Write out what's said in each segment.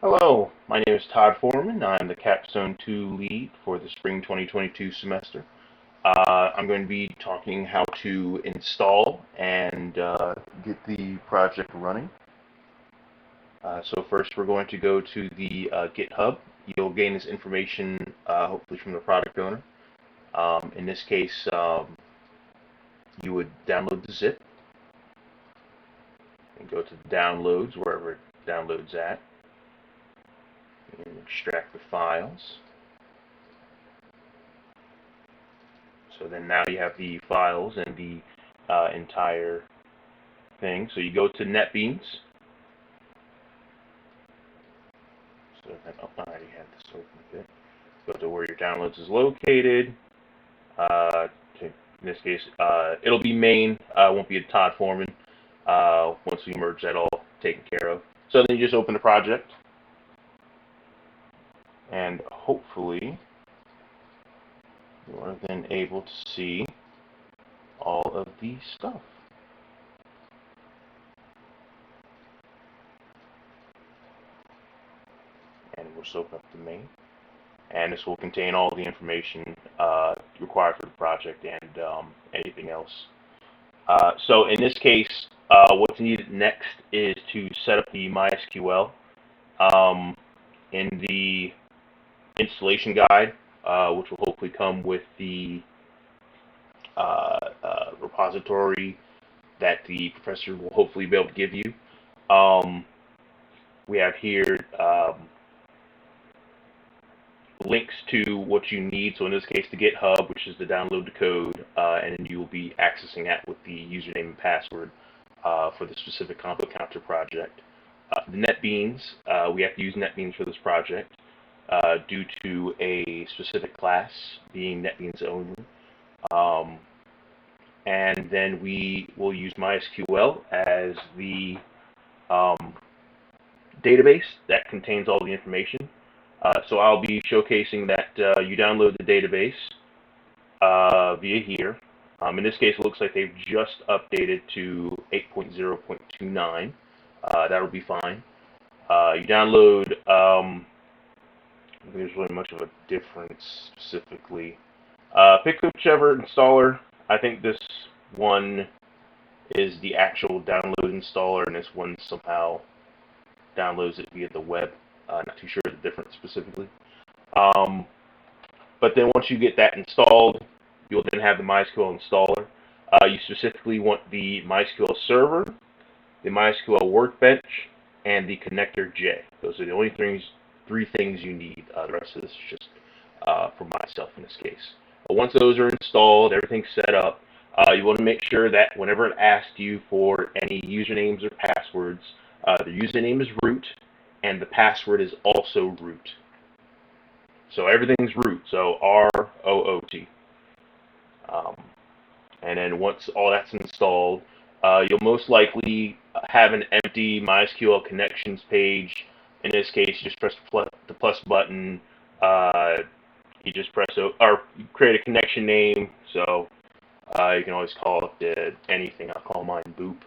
Hello, my name is Todd Foreman. I'm the Capstone 2 lead for the spring 2022 semester. I'm going to be talking how to install and get the project running. So first we're going to go to the GitHub. You'll gain this information hopefully from the product owner. In this case, you would download the zip and go to the downloads, wherever it downloads at, and extract the files. So then now you have the files and the entire thing. So you go to NetBeans. So I already had this open a bit. Go to where your downloads is located. In this case, it'll be main. Won't be a Todd Foreman. Once we merge that all taken care of. So then you just open the project, and hopefully you are then able to see all of the stuff. And we'll just open up the main. And this will contain all the information required for the project and anything else. So in this case, what's needed next is to set up the MySQL. In the installation guide, which will hopefully come with the repository that the professor will hopefully be able to give you. We have here links to what you need. So in this case, the GitHub, which is to download the code, and you will be accessing that with the username and password for the specific ComboCounter project. The NetBeans, we have to use NetBeans for this project due to a specific class being NetBeans only. And then we will use MySQL as the database that contains all the information. So I'll be showcasing that you download the database via here. In this case, it looks like they've just updated to 8.0.29. That'll be fine. You download, there's really much of a difference specifically. Pick whichever installer. I think this one is the actual download installer, and this one somehow downloads it via the web. Not too sure the difference specifically. But then once you get that installed, you'll then have the MySQL installer. You specifically want the MySQL server, the MySQL workbench, and the connector J. Those are the only three things you need. The rest of this is just for myself in this case. But once those are installed, everything's set up, you want to make sure that whenever it asks you for any usernames or passwords, the username is root, and the password is also root. So everything's root, so R-O-O-T. And then once all that's installed, you'll most likely have an empty MySQL connections page. In this case, you just press the plus button. You just press or you create a connection name. So you can always call it anything. I'll call mine Boop.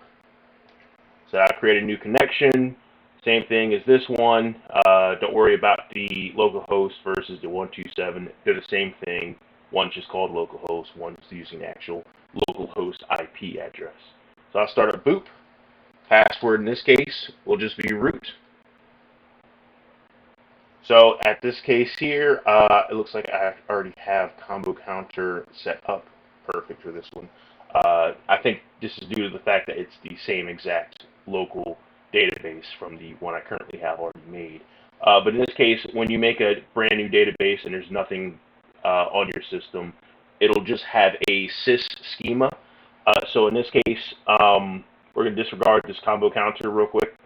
So I create a new connection. Same thing as this one. Don't worry about the localhost versus the 127. They're the same thing. One's just called localhost. One's using the actual localhost IP address. So I'll start a Boop. Password in this case will just be root. So at this case here, it looks like I already have ComboCounter set up perfect for this one. I think this is due to the fact that it's the same exact local database from the one I currently have already made. But in this case, when you make a brand new database and there's nothing on your system, it'll just have a SCIS schema. So in this case, we're going to disregard this ComboCounter real quick,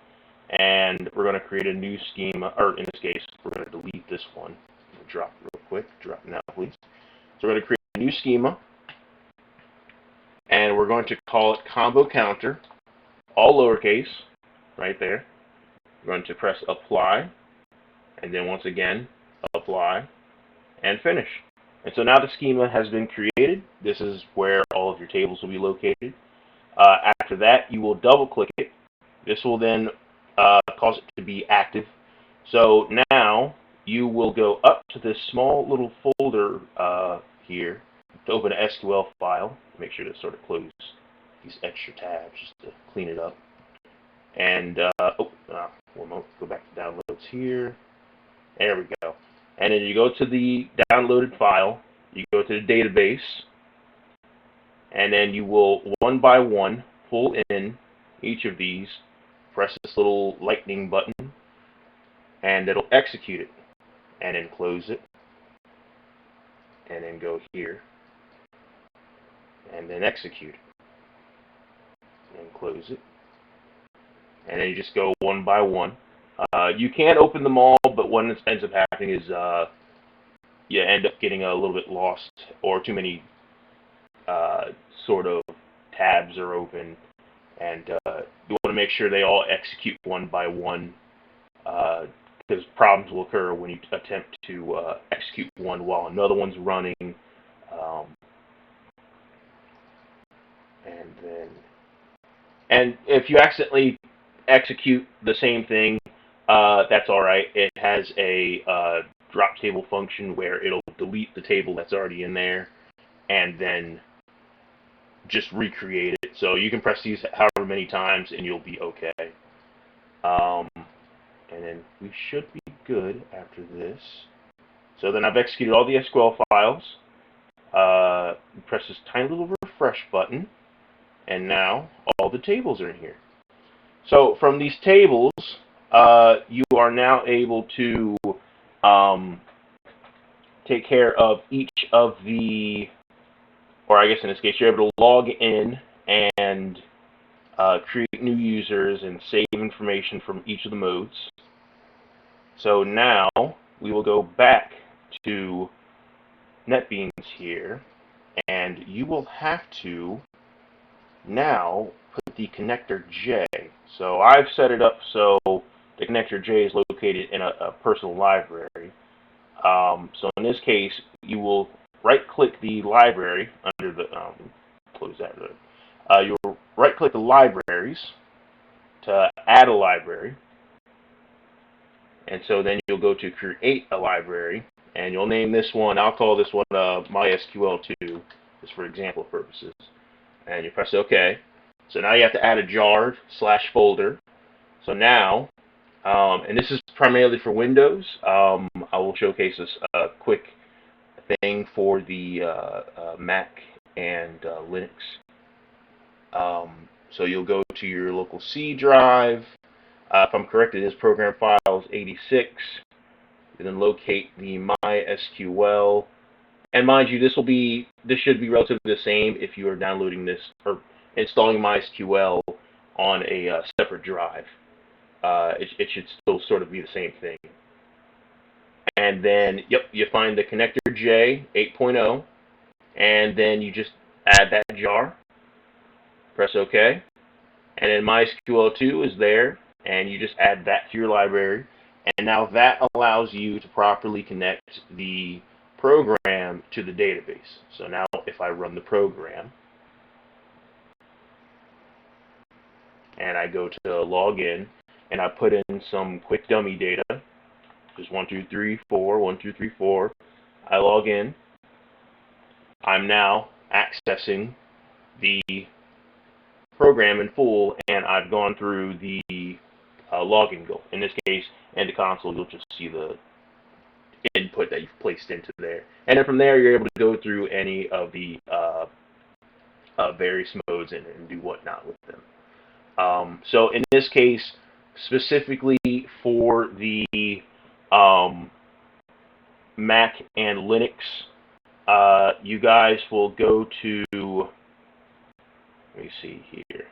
and we're going to create a new schema, or in this case, we're going to delete this one. Drop real quick. Drop now, please. So we're going to create a new schema, and we're going to call it ComboCounter, all lowercase, right there. We're going to press apply, and then once again, apply, and finish. And so now the schema has been created. This is where all of your tables will be located. After that, you will double click it. This will then cause it to be active. So now you will go up to this small little folder here to open an SQL file. Make sure to sort of close these extra tabs just to clean it up. And one moment, go back to downloads here. There we go. And then you go to the downloaded file. You go to the database, and then you will one by one pull in each of these. Press this little lightning button, and it'll execute it. And then close it, and then go here, and then execute it, and close it, and then you just go one by one. You can open them all, but what ends up happening is you end up getting a little bit lost, or too many sort of tabs are open, and you want to make sure they all execute one by one, because problems will occur when you attempt to execute one while another one's running. And if you accidentally execute the same thing, that's all right. It has a drop table function where it'll delete the table that's already in there and then just recreate it. So you can press these however many times and you'll be okay. And then we should be good after this. So then I've executed all the SQL files. Press this tiny little refresh button, and now all the tables are in here. So from these tables, you are now able to take care of each of the, or I guess in this case, you're able to log in and create new users and save information from each of the modes. So now we will go back to NetBeans here, and you will have to now put the connector J. So I've set it up so the connector J is located in a personal library. So in this case, you will right-click the library under the close that. You'll right-click the libraries to add a library, and so then you'll go to create a library, and you'll name this one. I'll call this one MySQL2, just for example purposes. And you press OK. So now you have to add a jar/folder. So now, and this is primarily for Windows. I will showcase this quick thing for the Mac and Linux. So you'll go to your local C drive. If I'm correct, it is program files 86. You then locate the MySQL. And mind you, this should be relatively the same if you are downloading this or installing MySQL on a separate drive. It should still sort of be the same thing. And then, yep, you find the connector J 8.0, and then you just add that jar. Press OK. And then MySQL2 is there, and you just add that to your library. And now that allows you to properly connect the program to the database. So now if I run the program and I go to log in and I put in some quick dummy data, just 1, 2, 3, 4, 1, 2, 3, 4, I log in. I'm now accessing the program in full, and I've gone through the login goal. In this case, in the console, you'll just see the input that you've placed into there. And then from there, you're able to go through any of the various modes and do whatnot with them. So in this case, specifically for the Mac and Linux, you guys will go to, let me see here.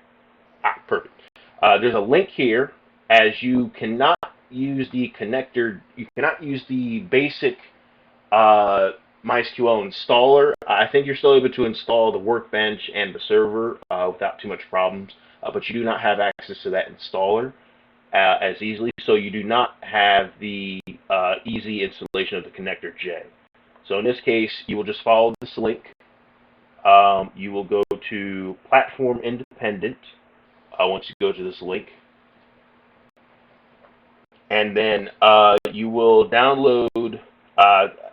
Perfect. There's a link here, as you cannot use the connector, you cannot use the basic MySQL installer. I think you're still able to install the Workbench and the server without too much problems, but you do not have access to that installer as easily, so you do not have the easy installation of the connector J. So in this case, you will just follow this link. You will go to Platform Independent once you go to this link. and then you will download,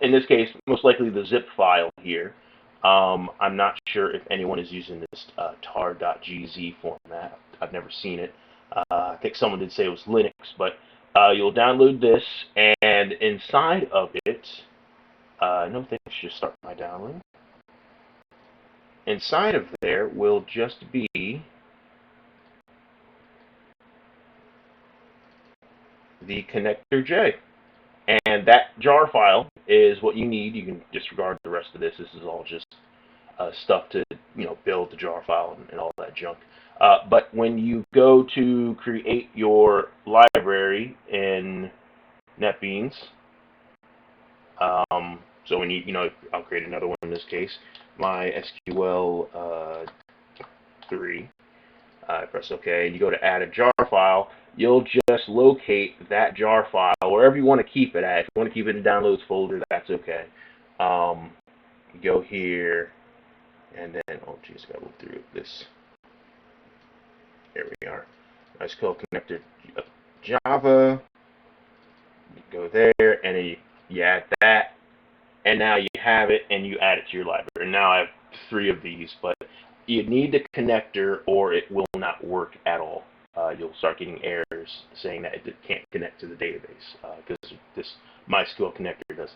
in this case, most likely the zip file here. I'm not sure if anyone is using this tar.gz format. I've never seen it. I think someone did say it was Linux, but you'll download this, and inside of it, no thanks, just start my download. Inside of there will just be the connector J. And that jar file is what you need. You can disregard the rest of this. This is all just stuff to build the jar file and all that junk. But when you go to create your library in NetBeans, so when I'll create another one in this case, my SQL 3. Press OK, and you go to add a jar file. You'll just locate that jar file wherever you want to keep it at. If you want to keep it in the downloads folder, that's okay. You go here, and then, oh geez, I gotta look through this. There we are. MySQL connector Java. You go there, and then you add that, and now you have it, and you add it to your library. And now I have 3 of these, but you need the connector, or it will not work at all. You'll start getting errors saying that it can't connect to the database because this MySQL connector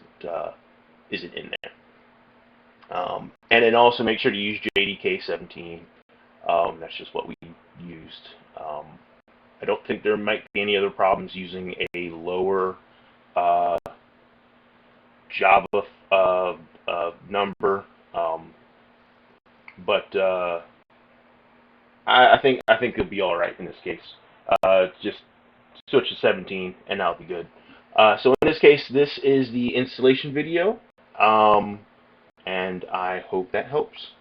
isn't in there. And then also make sure to use JDK17. That's just what we used. I don't think there might be any other problems using a lower Java number, but I think it'll be all right in this case. Just switch to 17, and that'll be good. So in this case, this is the installation video, and I hope that helps.